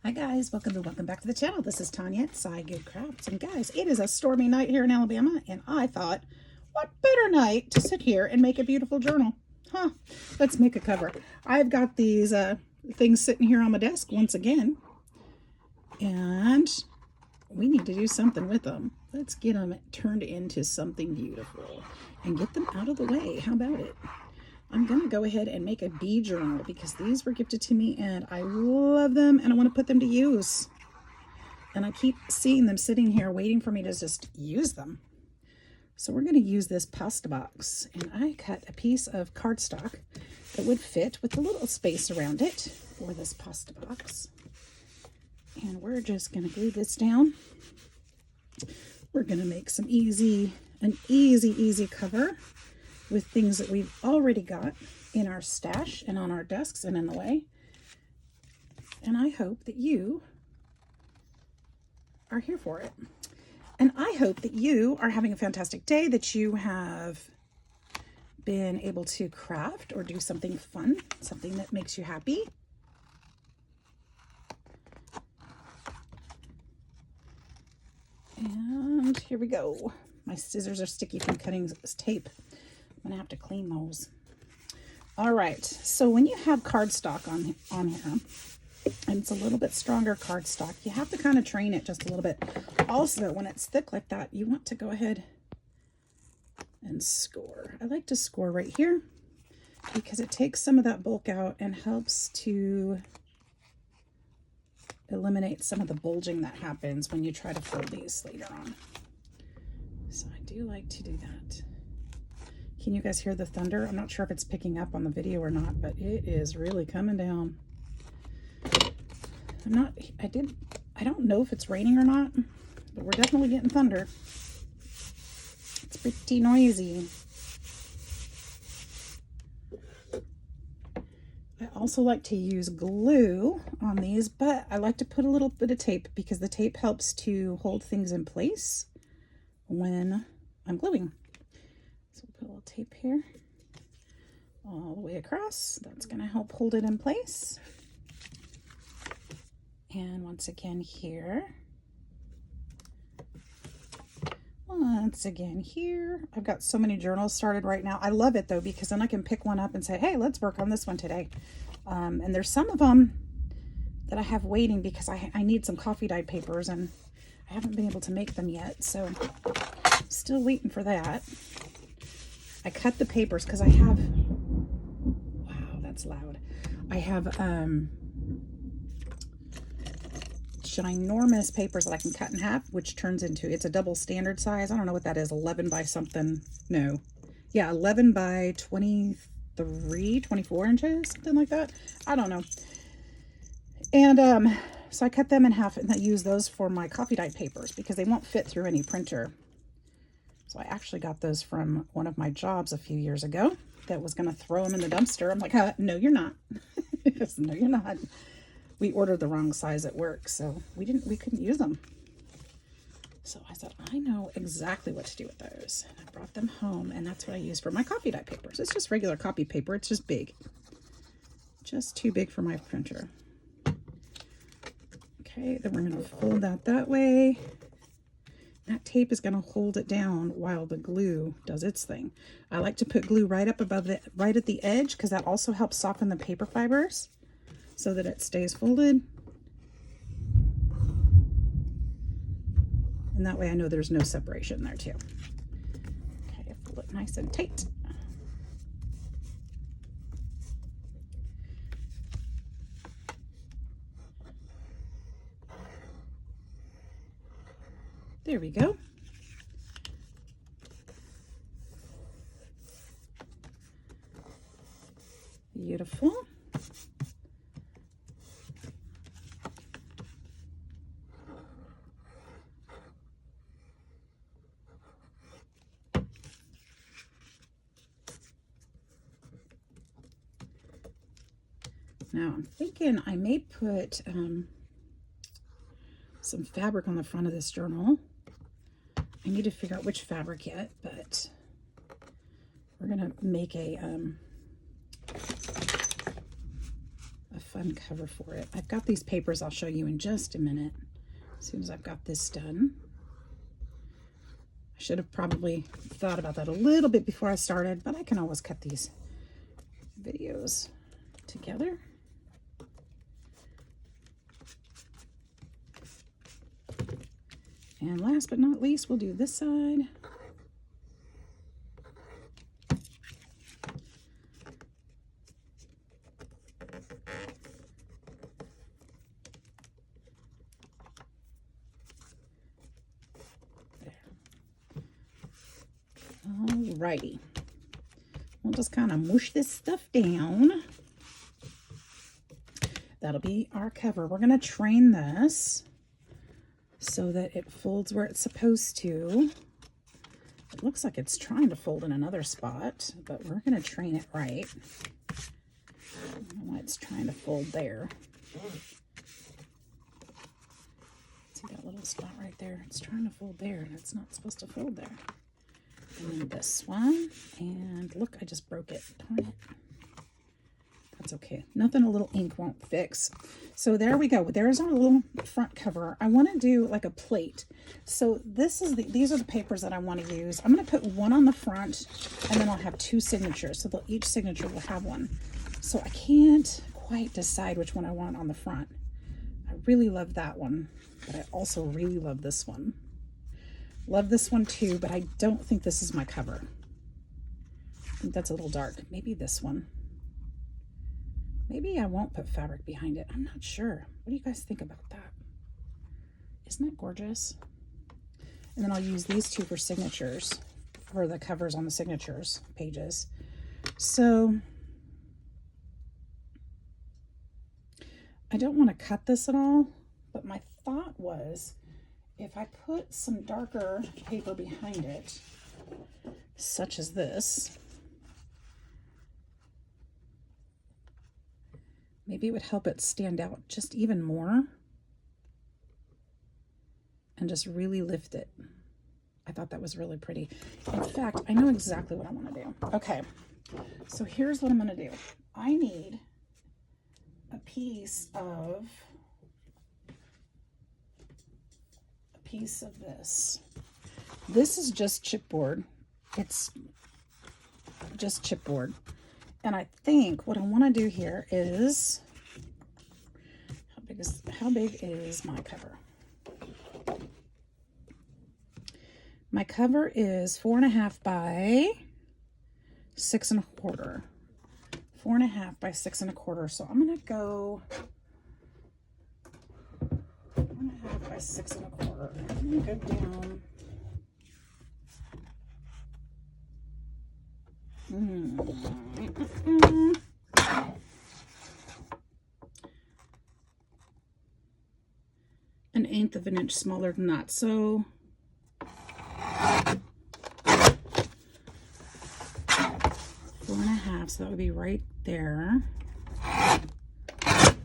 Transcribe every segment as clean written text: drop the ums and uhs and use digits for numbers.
Hi guys, welcome back to the channel. This is Tanya at Sidegigcrafts, and guys, it is a stormy night here in Alabama, and I thought, what better night to sit here and make a beautiful journal? Let's make a cover. I've got these things sitting here on my desk once again, and we need to do something with them. Let's get them turned into something beautiful and get them out of the way. How about it? I'm going to go ahead and make a bee journal because these were gifted to me and I love them and I want to put them to use. And I keep seeing them sitting here waiting for me to just use them. So we're going to use this pasta box, and I cut a piece of cardstock that would fit with a little space around it for this pasta box. And we're just going to glue this down. We're going to make an easy cover with things that we've already got in our stash and on our desks and in the way. And I hope that you are here for it. And I hope that you are having a fantastic day, that you have been able to craft or do something fun, something that makes you happy. And here we go. My scissors are sticky from cutting this tape. I'm gonna have to clean those. All right, so when you have cardstock on here, and it's a little bit stronger cardstock, you have to kind of train it just a little bit. Also, when it's thick like that, you want to go ahead and score. I like to score right here because it takes some of that bulk out and helps to eliminate some of the bulging that happens when you try to fold these later on. So I do like to do that. Can you guys hear the thunder? I'm not sure if it's picking up on the video or not, but it is really coming down. I don't know if it's raining or not, but we're definitely getting thunder. It's pretty noisy. I also like to use glue on these, but I like to put a little bit of tape because the tape helps to hold things in place when I'm gluing. So we'll put a little tape here all the way across. That's going to help hold it in place. And once again here. Once again here. I've got so many journals started right now. I love it though, because then I can pick one up and say, hey, let's work on this one today. And there's some of them that I have waiting because I need some coffee dyed papers and I haven't been able to make them yet. So I'm still waiting for that. I cut the papers because I have, wow, that's loud. I have ginormous papers that I can cut in half, which turns into, it's a double standard size. I don't know what that is, 11 by something. No. Yeah, 11 by 23, 24 inches, something like that. I don't know. And so I cut them in half and I use those for my coffee dyed papers because they won't fit through any printer. So I actually got those from one of my jobs a few years ago that was going to throw them in the dumpster. I'm like, no, you're not. No, you're not. We ordered the wrong size at work, so we couldn't use them. So I said, I know exactly what to do with those. And I brought them home, and that's what I use for my coffee dye papers. It's just regular copy paper. It's just big. Just too big for my printer. Okay, then we're going to fold that way. That tape is going to hold it down while the glue does its thing. I like to put glue right up above it, right at the edge, because that also helps soften the paper fibers so that it stays folded. And that way I know there's no separation there too. Okay, fold it nice and tight. There we go. Beautiful. Now I'm thinking I may put some fabric on the front of this journal. I need to figure out which fabric yet, but we're gonna make a a fun cover for it. I've got these papers I'll show you in just a minute, as soon as I've got this done. I should have probably thought about that a little bit before I started, but I can always cut these videos together. And last but not least, we'll do this side. Alrighty. We'll just kind of mush this stuff down. That'll be our cover. We're going to train this so that it folds where it's supposed to. It looks like it's trying to fold in another spot, but we're going to train it right. I don't know why it's trying to fold there. See that little spot right there? It's trying to fold there, and it's not supposed to fold there. And then this one, and look, I just broke it. Darn it. That's okay. Nothing a little ink won't fix. So there we go. There's our little front cover. I want to do like a plate. So these are the papers that I want to use. I'm going to put one on the front, and then I'll have two signatures. So each signature will have one. So I can't quite decide which one I want on the front. I really love that one, but I also really love this one. Love this one too, but I don't think this is my cover. I think that's a little dark. Maybe this one. Maybe I won't put fabric behind it. I'm not sure. What do you guys think about that? Isn't that gorgeous? And then I'll use these two for signatures, for the covers on the signatures pages. So I don't want to cut this at all, but my thought was, if I put some darker paper behind it, such as this, maybe it would help it stand out just even more and just really lift it. I thought that was really pretty. In fact, I know exactly what I want to do. Okay, so here's what I'm going to do. I need a piece of this. This is just chipboard. It's just chipboard. And I think what I want to do here is, how big is my cover? My cover is 4.5 by 6 1/4. 4.5 by 6 1/4. So I'm going to go 4.5 by 6 1/4. I'm going to go down. An 1/8 of an inch smaller than that. So 4.5. So that would be right there. I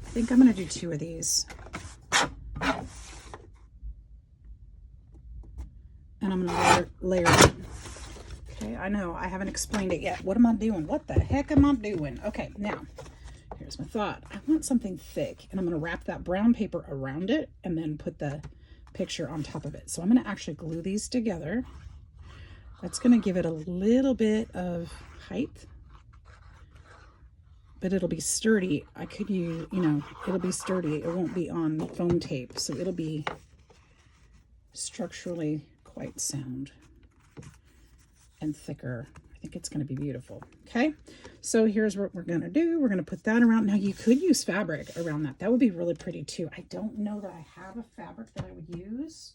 think I'm going to do 2 of these. And I'm going to layer it. Okay, I know I haven't explained it yet. What am I doing? What the heck am I doing? Okay, now, here's my thought. I want something thick, and I'm going to wrap that brown paper around it and then put the picture on top of it. So I'm going to actually glue these together. That's going to give it a little bit of height, but it'll be sturdy. I could use, it'll be sturdy. It won't be on foam tape, so it'll be structurally quite sound and thicker. I think it's going to be beautiful. Okay, so here's what we're going to do. We're going to put that around. Now you could use fabric around that. That would be really pretty too. I don't know that I have a fabric that I would use.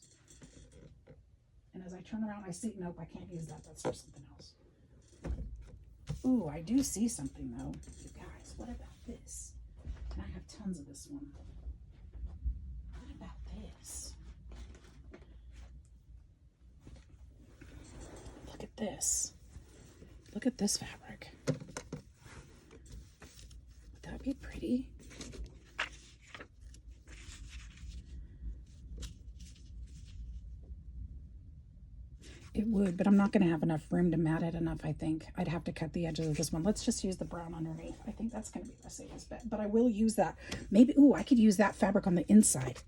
And as I turn around, I see, nope, I can't use that. That's for something else. Ooh, I do see something though. You guys, what about this? And I have tons of this one. What about this? Look at this. Look at this fabric. Would that be pretty? It would, but I'm not going to have enough room to mat it enough, I think. I'd have to cut the edges of this one. Let's just use the brown underneath. I think that's going to be the safest bet. But I will use that. Maybe, ooh, I could use that fabric on the inside.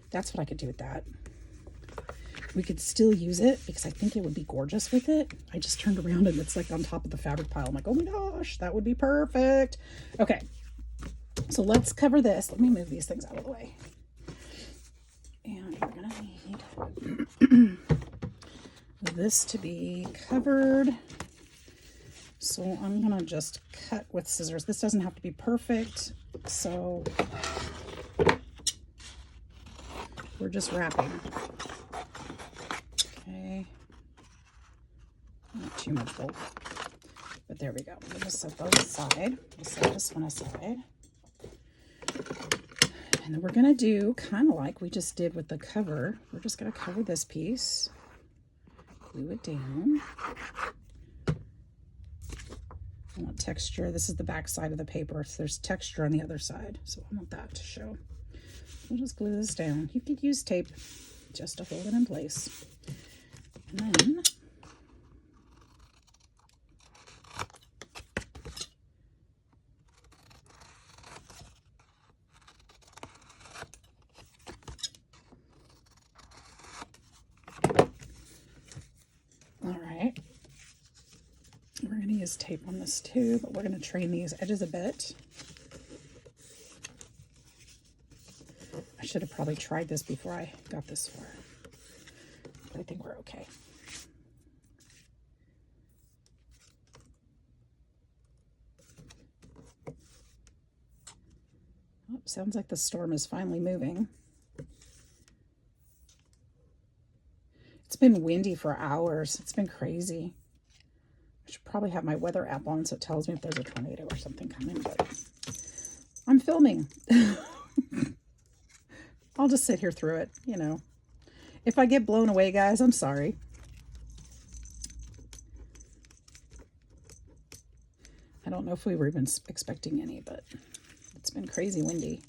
That's what I could do with that. We could still use it because I think it would be gorgeous with it. I just turned around and it's like on top of the fabric pile. I'm like, oh my gosh, that would be perfect. Okay, so let's cover this. Let me move these things out of the way. And we're going to need this to be covered. So I'm going to just cut with scissors. This doesn't have to be perfect. So we're just wrapping. Okay. Not too much bulk. But there we go. We'll just set those aside. We'll set this one aside. And then we're going to do kind of like we just did with the cover. We're just going to cover this piece. Glue it down. I want texture. This is the back side of the paper, so there's texture on the other side. So I want that to show. We'll just glue this down. You could use tape just to hold it in place. And then we're going to use tape on this too, but we're going to train these edges a bit. I should have probably tried this before I got this far, but I think we're okay. Oh, sounds like the storm is finally moving. It's been windy for hours. It's been crazy. I should probably have my weather app on so it tells me if there's a tornado or something coming, but I'm filming. I'll just sit here through it, you know. If I get blown away, guys, I'm sorry. I don't know if we were even expecting any, but it's been crazy windy.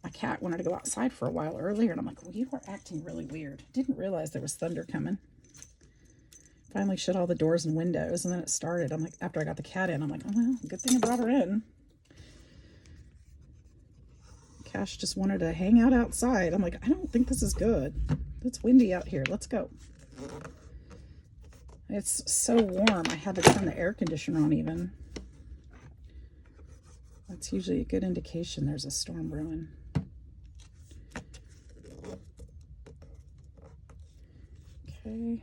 My cat wanted to go outside for a while earlier, and I'm like, well, you are acting really weird. Didn't realize there was thunder coming. Finally shut all the doors and windows, and then it started. I'm like, after I got the cat in, I'm like, oh, well, good thing I brought her in. Cash just wanted to hang out outside. I'm like, I don't think this is good. It's windy out here. Let's go. It's so warm. I had to turn the air conditioner on even. That's usually a good indication there's a storm brewing. Okay.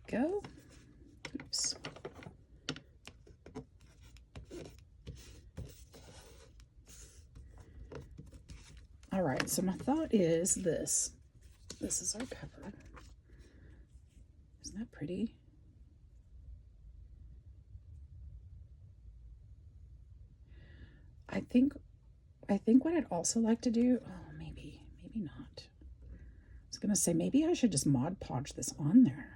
Go. Oops. All right, so my thought is this. This is our cover. Isn't that pretty? I think what I'd also like to do, oh, maybe not. I was gonna say maybe I should just Mod Podge this on there.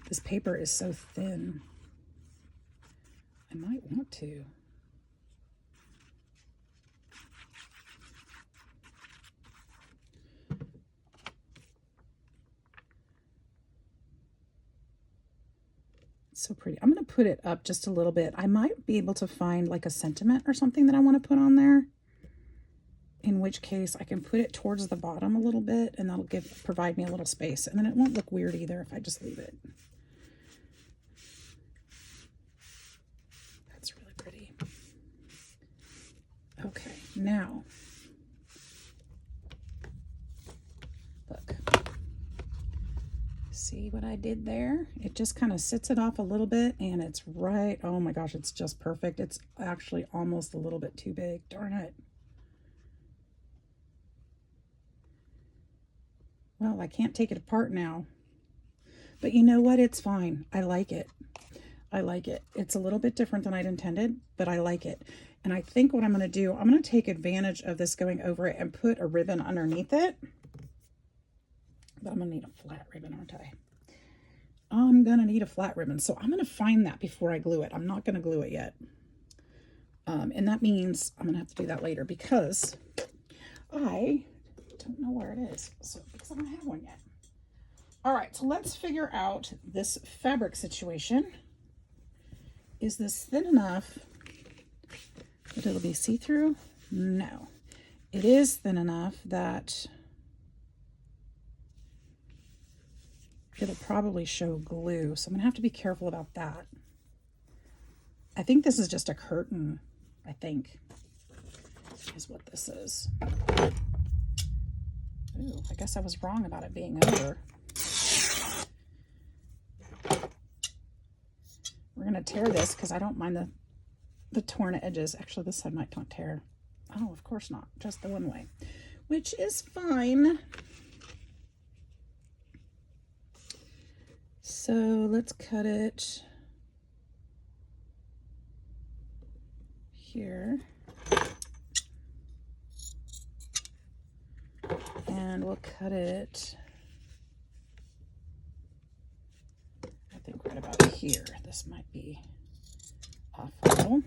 This paper is so thin. I might want to. It's so pretty. I'm going to put it up just a little bit. I might be able to find like a sentiment or something that I want to put on there. In which case I can put it towards the bottom a little bit, and that'll provide me a little space. And then it won't look weird either if I just leave it. Okay, now, look, see what I did there? It just kind of sits it off a little bit, and it's right, oh my gosh, it's just perfect. It's actually almost a little bit too big, darn it. Well, I can't take it apart now, but you know what? It's fine. I like it. I like it. It's a little bit different than I'd intended, but I like it. And I think what I'm going to do, I'm going to take advantage of this going over it and put a ribbon underneath it. But I'm going to need a flat ribbon, aren't I? I'm going to need a flat ribbon. So I'm going to find that before I glue it. I'm not going to glue it yet. And that means I'm going to have to do that later because I don't know where it is. So because I don't have one yet. All right, so let's figure out this fabric situation. Is this thin enough that it'll be see-through? No. It is thin enough that it'll probably show glue. So I'm going to have to be careful about that. I think this is just a curtain, I think, is what this is. Ooh, I guess I was wrong about it being over. We're going to tear this because I don't mind the torn edges. Actually, this side might not tear. Oh, of course not. Just the one way, which is fine. So let's cut it here. And we'll cut it, I think, right about here. This might be off a little.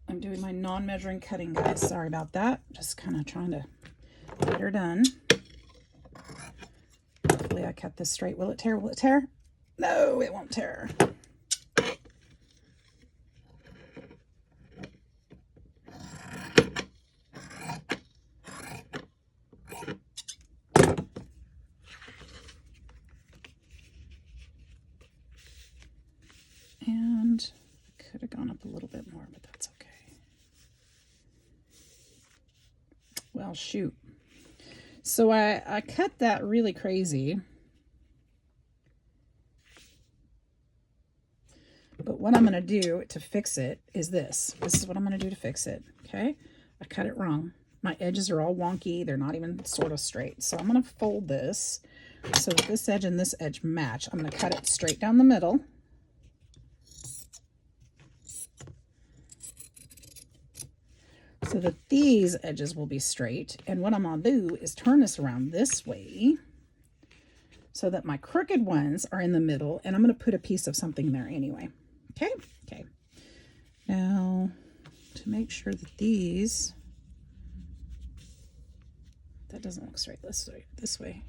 I'm doing my non-measuring cutting, guys. Sorry about that. Just kind of trying to get her done. Hopefully I cut this straight. Will it tear? Will it tear? No, it won't tear. And I could have gone up a little bit more, but that's okay. Well, shoot. So I cut that really crazy. But what I'm going to do to fix it is this. This is what I'm going to do to fix it, okay? I cut it wrong. My edges are all wonky. They're not even sort of straight. So I'm going to fold this so that this edge and this edge match. I'm going to cut it straight down the middle. So that these edges will be straight. And what I'm going to do is turn this around this way so that my crooked ones are in the middle. And I'm going to put a piece of something there anyway. Okay? Okay. Now, to make sure that these, that doesn't look straight. Let's do it this way.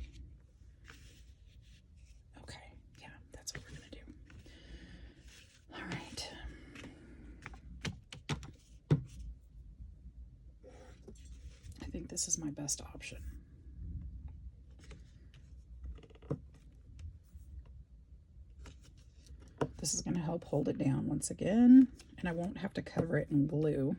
Okay. Yeah, that's what we're going to do. All right. I think this is my best option. This is going to help hold it down once again, and I won't have to cover it in glue.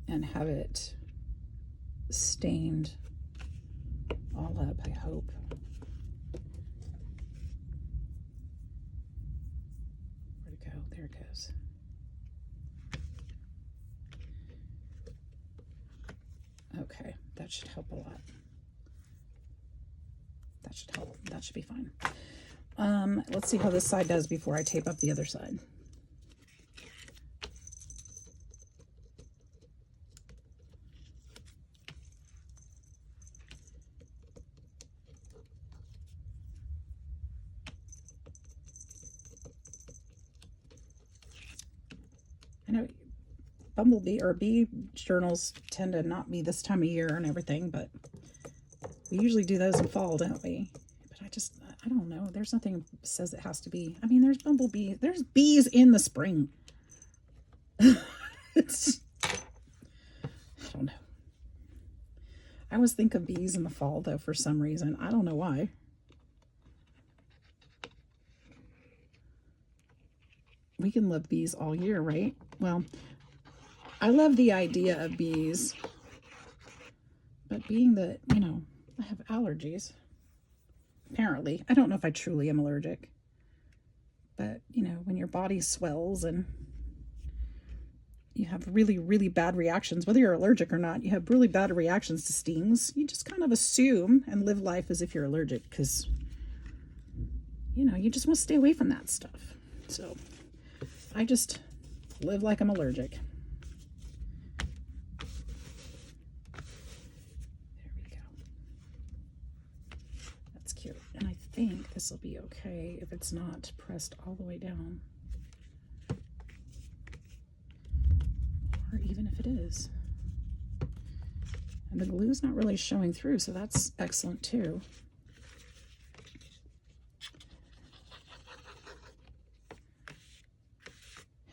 And have it stained all up, I hope. Where'd it go? There it goes. Okay, that should help a lot. That should help. That should be fine. Let's see how this side does before I tape up the other side. I know bumblebee or bee journals tend to not be this time of year and everything, but we usually do those in fall, don't we? But I don't know. There's nothing that says it has to be. I mean, there's bumblebees. There's bees in the spring. I don't know. I always think of bees in the fall, though, for some reason. I don't know why. We can love bees all year, right? Well, I love the idea of bees, but being that, you know, I have allergies, apparently. I don't know if I truly am allergic. But, you know, when your body swells and you have really, really bad reactions, whether you're allergic or not, you have really bad reactions to stings, you just kind of assume and live life as if you're allergic because, you know, you just want to stay away from that stuff. So I just live like I'm allergic. There we go. That's cute. And I think this will be okay if it's not pressed all the way down. Or even if it is. And the glue's not really showing through, so that's excellent too.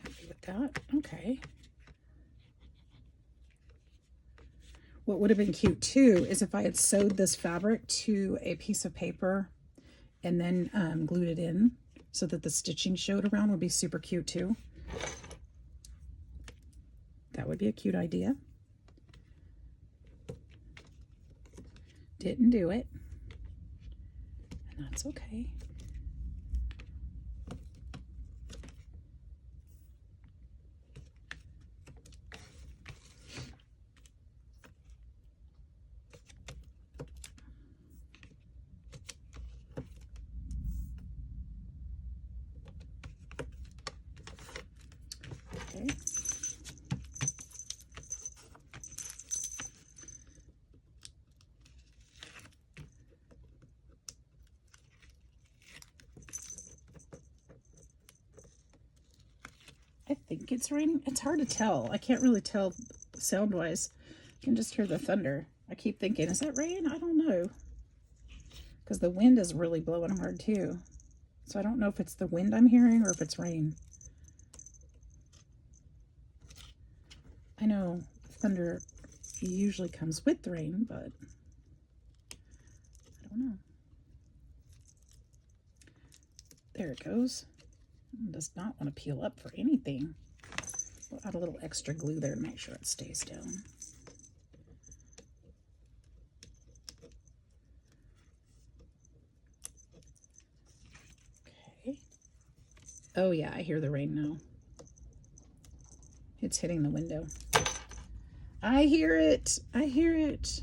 Happy with that. Okay. What would have been cute too is if I had sewed this fabric to a piece of paper and then glued it in so that the stitching showed around. Would be super cute too. That would be a cute idea. Didn't do it, and that's okay. Okay. I think it's raining. It's hard to tell. I can't really tell sound-wise. You can just hear the thunder. I keep thinking, is that rain? I don't know. Because the wind is really blowing hard too. So I don't know if it's the wind I'm hearing or if it's rain. I know thunder usually comes with the rain, but I don't know. There it goes. It does not want to peel up for anything. We'll add a little extra glue there to make sure it stays down. Okay. Oh yeah, I hear the rain now. It's hitting the window. I hear it. I hear it.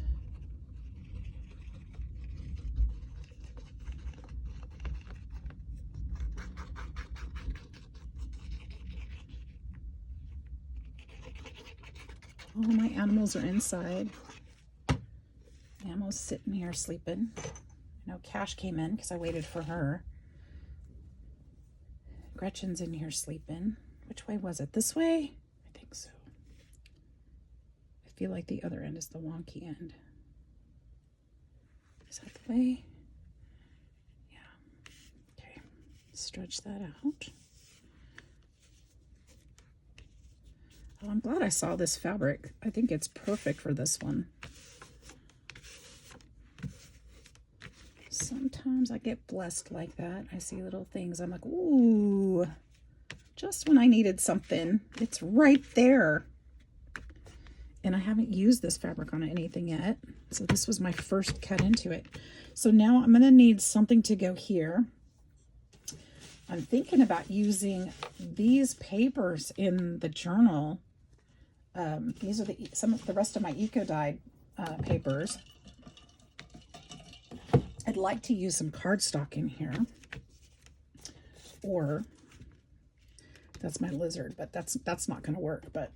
All my animals are inside. Emma's sitting here sleeping. I know Cash came in because I waited for her. Gretchen's in here sleeping. Which way was it? This way? I think so. I feel like the other end is the wonky end. Is that the way? Yeah. Okay. Stretch that out. Oh, I'm glad I saw this fabric. I think it's perfect for this one. Sometimes I get blessed like that. I see little things. I'm like, ooh, just when I needed something, it's right there. And I haven't used this fabric on anything yet. So this was my first cut into it. So now I'm going to need something to go here. I'm thinking about using these papers in the journal. These are some of the rest of my eco dyed papers. I'd like to use some cardstock in here, or that's my lizard, but that's not going to work. But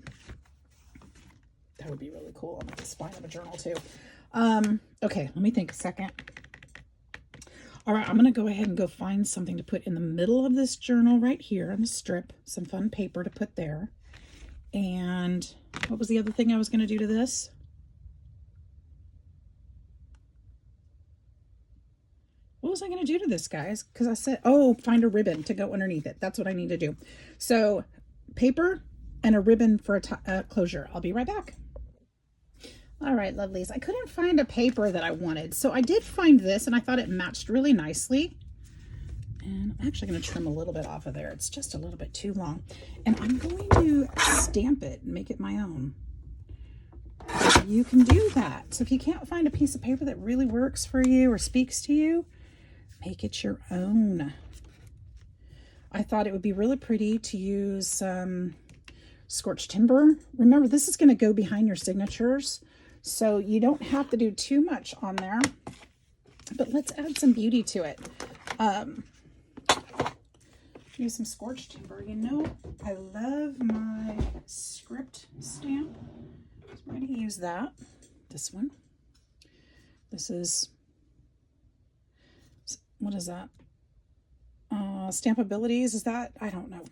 that would be really cool on the spine of a journal too. Okay, let me think a second. All right, I'm going to go ahead and go find something to put in the middle of this journal right here on the strip. Some fun paper to put there. And what was the other thing I was going to do to this? What was I going to do to this, guys? Because I said, oh, find a ribbon to go underneath it. That's what I need to do. So paper and a ribbon for a closure. I'll be right back. All right, lovelies. I couldn't find a paper that I wanted. So I did find this, and I thought it matched really nicely. And I'm actually going to trim a little bit off of there. It's just a little bit too long. And I'm going to stamp it and make it my own. You can do that. So if you can't find a piece of paper that really works for you or speaks to you, make it your own. I thought it would be really pretty to use some scorched timber. Remember, this is going to go behind your signatures, so you don't have to do too much on there, but let's add some beauty to it. Use some scorched timber. You know, I love my script stamp. So we're going to use that. This one. This is, what is that? Stamp Abilities, is that? I don't know.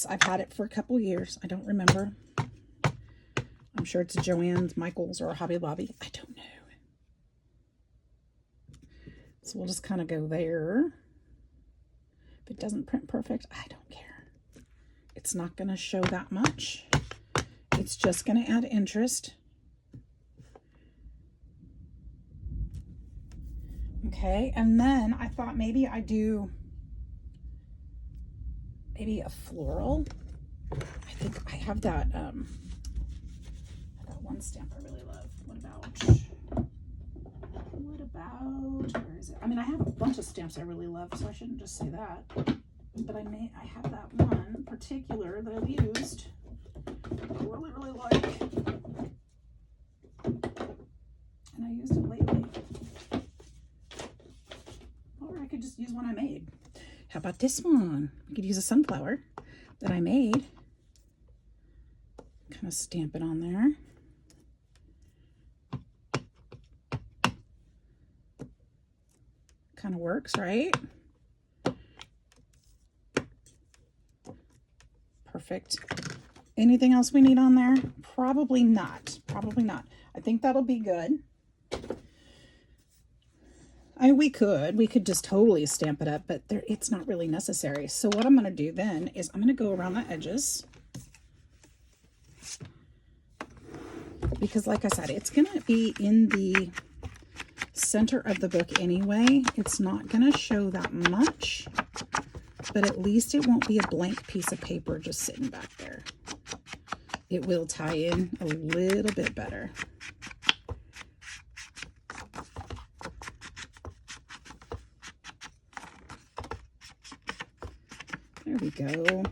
I've had it for a couple years. I don't remember. I'm sure it's Joann's, Michael's, or Hobby Lobby. I don't know. So we'll just kind of go there. If it doesn't print perfect, I don't care. It's not going to show that much. It's just going to add interest. Okay, and then I thought maybe I do maybe a floral. I think I have that one stamp I really love. What about, where is it? I mean, I have a bunch of stamps I really love, so I shouldn't just say that. But I have that one particular that I've used. I really, really like. And I used it lately. Or I could just use one I made. How about this one? I could use a sunflower that I made. Kind of stamp it on there. Kind of works, right? Perfect. Anything else we need on there? Probably not. Probably not. I think that'll be good. We could just totally stamp it up, but it's not really necessary. So what I'm going to do then is I'm going to go around the edges, because like I said, it's going to be in the center of the book anyway. It's not going to show that much, but at least it won't be a blank piece of paper just sitting back there. It will tie in a little bit better. There we go.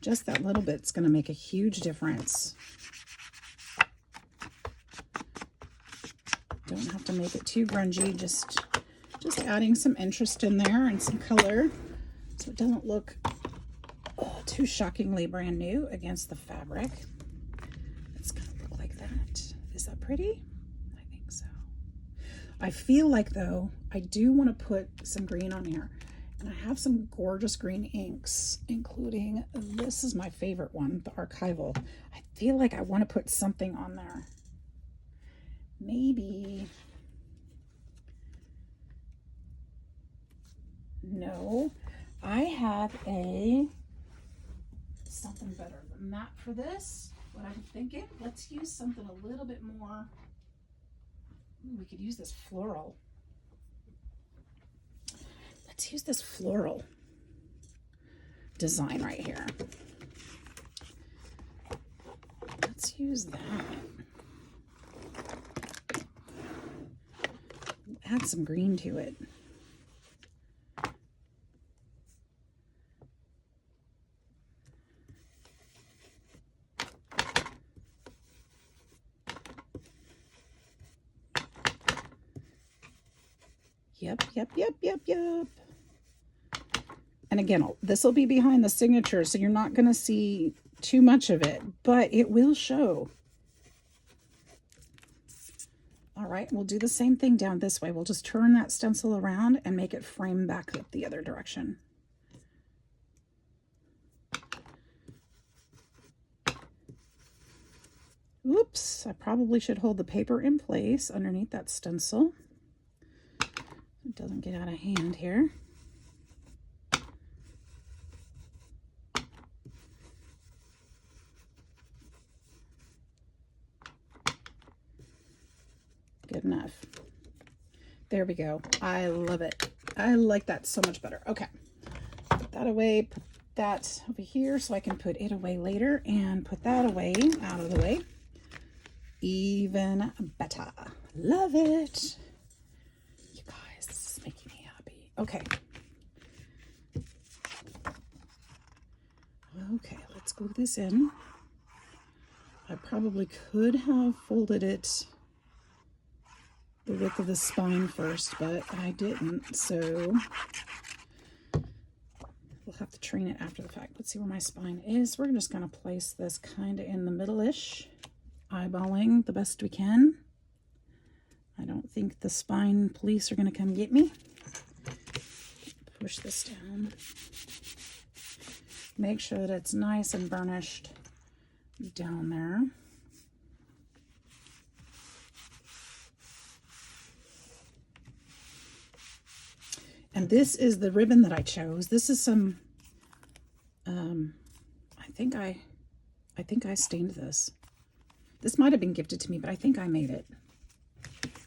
Just that little bit's going to make a huge difference. Don't have to make it too grungy, just adding some interest in there and some color so it doesn't look too shockingly brand new against the fabric. It's going to look like that. Is that pretty? I think so. I feel like, though, I do want to put some green on here. And I have some gorgeous green inks, including, this is my favorite one, the Archival. I feel like I want to put something on there. Maybe, no, I have something better than that for this. What I'm thinking, let's use something a little bit more. Ooh, we could use this floral. Let's use this floral design right here. Let's use that. Add some green to it. Yep. And again, this will be behind the signature, so you're not going to see too much of it, but it will show. All right, we'll do the same thing down this way. We'll just turn that stencil around and make it frame back up the other direction. Oops, I probably should hold the paper in place underneath that stencil. It doesn't get out of hand here. Good enough. There we go. I love it. I like that so much better. Okay, put that away, put that over here so I can put it away later, and put that away, out of the way. Even better. Love it. You guys, this is making me happy. Okay. Okay, let's glue this in. I probably could have folded it the width of the spine first, but I didn't, so we'll have to train it after the fact. Let's see where my spine is. We're just going to place this kind of in the middle-ish, eyeballing the best we can. I don't think the spine police are going to come get me. Push this down. Make sure that it's nice and burnished down there. And this is the ribbon that I chose. This is some, I think I stained this. This might have been gifted to me, but I think I made it.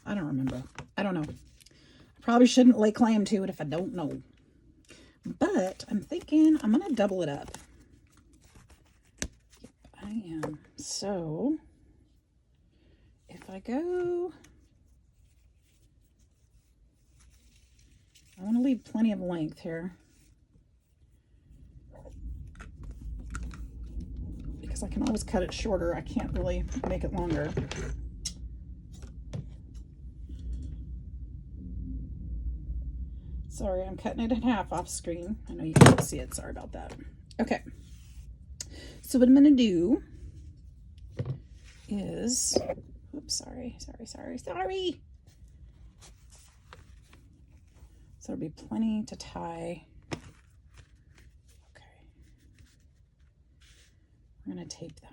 I don't remember. I don't know. I probably shouldn't lay claim to it if I don't know. But I'm thinking I'm going to double it up. Yep, I am. So if I go, I want to leave plenty of length here, because I can always cut it shorter. I can't really make it longer. Sorry, I'm cutting it in half off screen. I know you can't see it. Sorry about that. Okay. So what I'm going to do is, oops, sorry. So there'll be plenty to tie. Okay. We're going to tape that.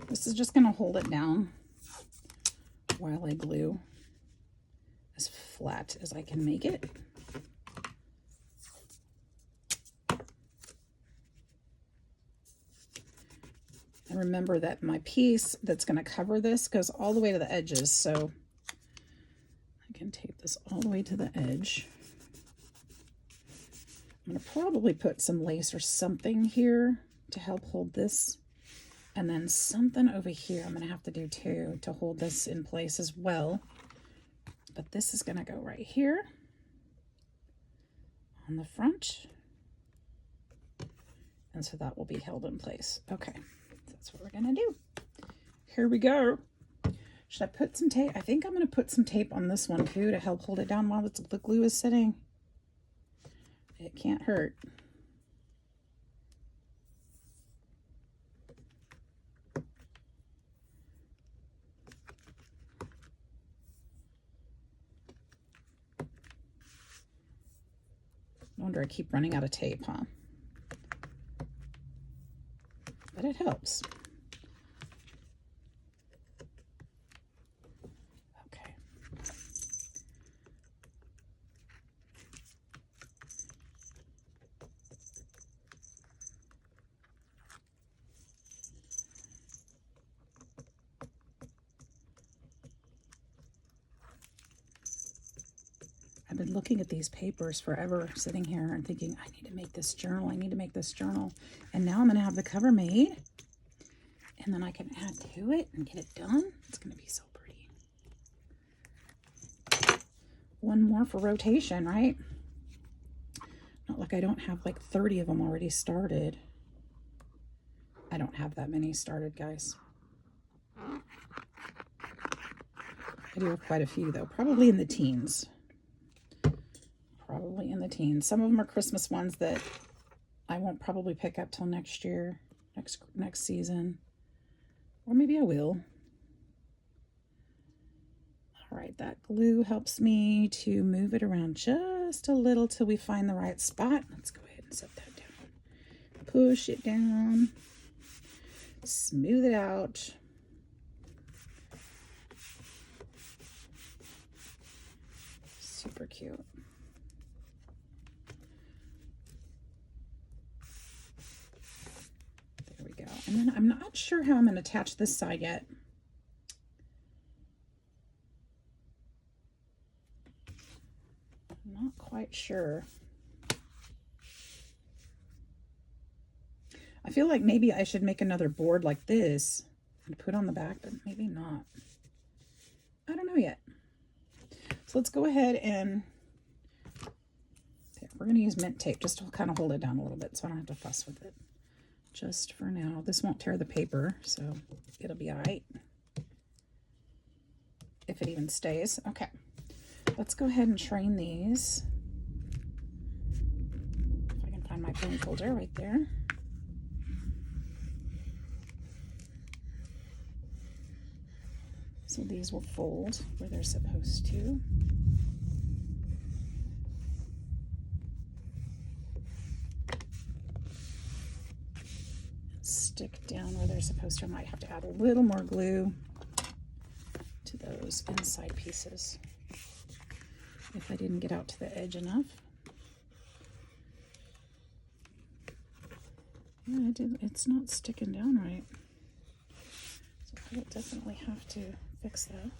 This is just going to hold it down while I glue as flat as I can make it. And remember that my piece that's going to cover this goes all the way to the edges, so I can tape this all the way to the edge. I'm going to probably put some lace or something here to help hold this. And then something over here I'm going to have to do too to hold this in place as well. But this is going to go right here on the front. And so that will be held in place. Okay, that's what we're going to do. Here we go. Should I put some tape? I think I'm going to put some tape on this one too to help hold it down while the glue is sitting. It can't hurt. No wonder I keep running out of tape, huh? But it helps. Okay. I've been looking at these papers forever, sitting here and thinking, I need to make this journal. I need to make this journal. And now I'm going to have the cover made. And then I can add to it and get it done. It's going to be so pretty. One more for rotation, right? Not like I don't have like 30 of them already started. I don't have that many started, guys. I do have quite a few, though. Probably in the teens. Probably in the teens. Some of them are Christmas ones that I won't probably pick up till next year, next season. Or maybe I will. All right, that glue helps me to move it around just a little till we find the right spot. Let's go ahead and set that down. Push it down. Smooth it out. Super cute. There we go. And then I'm not sure how I'm going to attach this side yet. I'm not quite sure. I feel like maybe I should make another board like this and put on the back, but maybe not. I don't know yet. So let's go ahead and we're going to use mint tape just to kind of hold it down a little bit so I don't have to fuss with it. Just for now. This won't tear the paper, so it'll be all right. If it even stays. Okay. Let's go ahead and train these. If I can find my pen folder right there. So these will fold where they're supposed to. Stick down where they're supposed to. I might have to add a little more glue to those inside pieces if I didn't get out to the edge enough. Yeah, it's not sticking down right. So I will definitely have to fix that.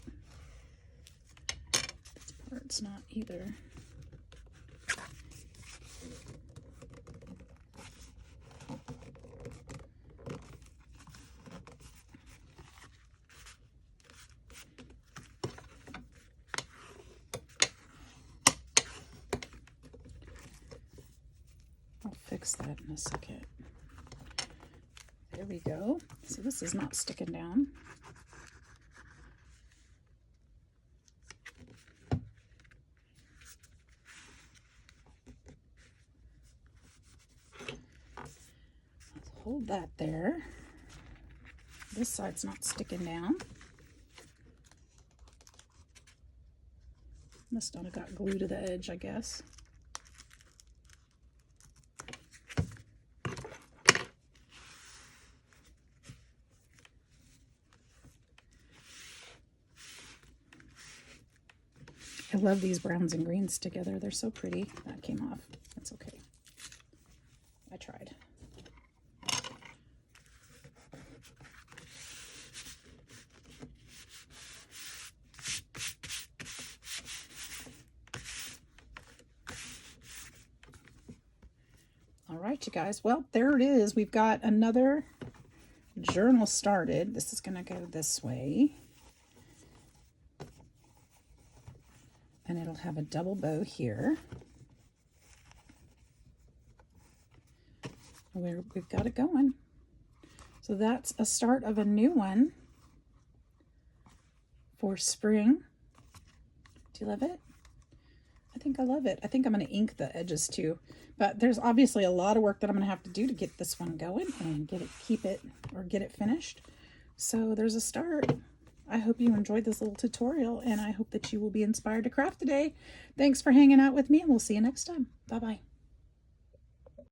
This part's not either. Fix that in a second. There we go. So this is not sticking down. Let's hold that there. This side's not sticking down. Must not have got glue to the edge, I guess. I love these browns and greens together. They're so pretty. That came off. That's okay. I tried. All right, you guys. Well, there it is. We've got another journal started. This is going to go this way. And it'll have a double bow here. We've got it going. So that's a start of a new one for spring. Do you love it? I think I love it. I think I'm going to ink the edges too. But there's obviously a lot of work that I'm going to have to do to get this one going and get it finished. So there's a start. I hope you enjoyed this little tutorial, and I hope that you will be inspired to craft today. Thanks for hanging out with me, and we'll see you next time. Bye-bye.